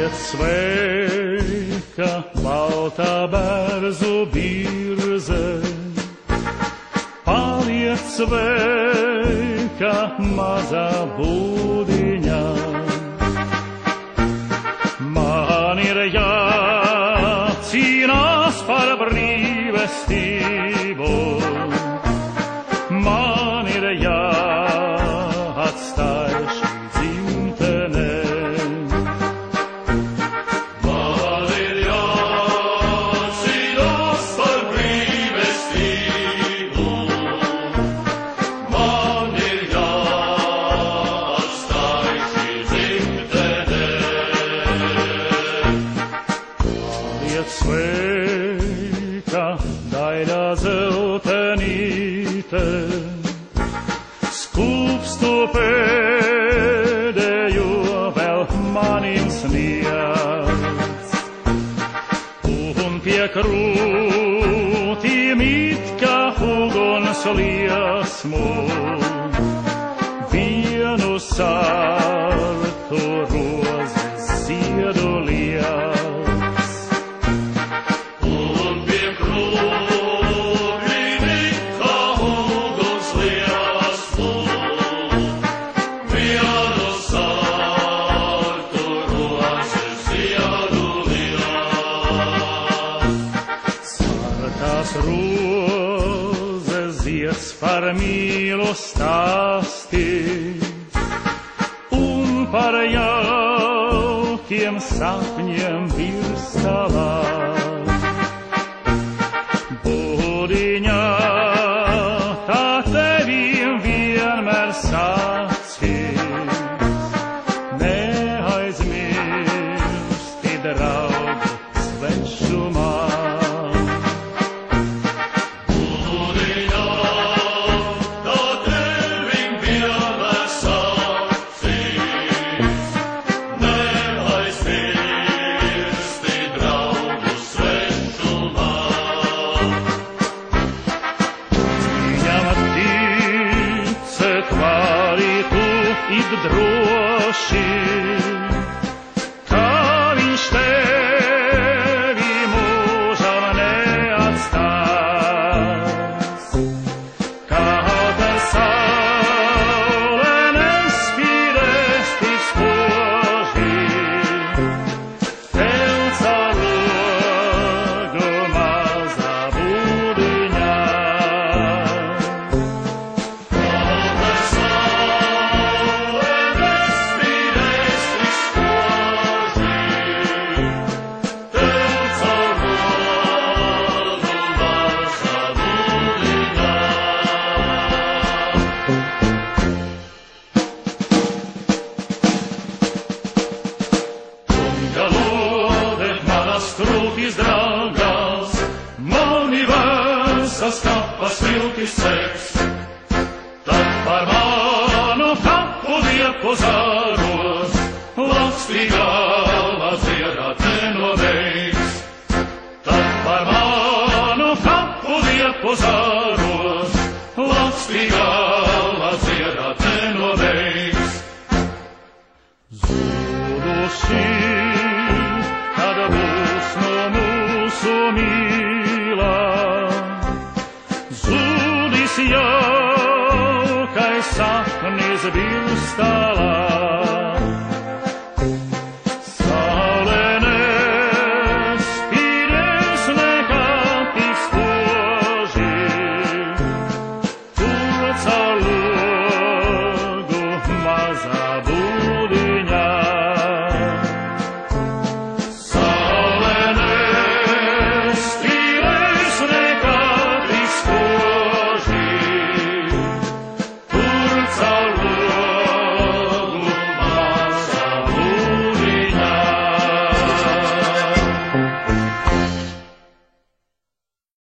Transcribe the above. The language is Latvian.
Paliec sveika, baltā bērzu birze. Paliec sveika, mazā būdiņā. Man ir jācīnās par brīvestību. Man ir jāatstāj šī dzimtene. Man ir jācīnās par brīvestību. Man ir jāatstāj šī dzimtene. Paliec sveika, daļā zeltenīte. Skūpstu pēdējo vēl manim sniedz, un pie krūtīm it kā uguns liesmu, vienu sartu rozes ziedu liec. Un pie krūtīm it kā uguns liesmu, vienu sartu rozes ziedu liec. Sartās rozes zieds par mīlu stāstī un par jaukiem sapņiem virstāvā. Būdiņā tā tevim vienmēr sacīs, neaizmirsti draugu svešumā. Būdiņā tā tevim vienmēr sacīs, neaizmirsti draugu svešumā. It droši, kā viņš tevi mūžam neatstās, kā tā saule nespīdēs tik spoži, tev caur logu mazā būdiņā. Krūtis draugās, mani vēsas kapas viltis seks, tad par manu kapu lieku zāros, lakstīgi galva dziedāt nenoveiks. Tad par manu kapu lieku zāros, lakstīgi galva dziedāt nenoveiks. Zuduši, kad būs no mūsu mīlā, zudis jaukais sapnis birs tālāk.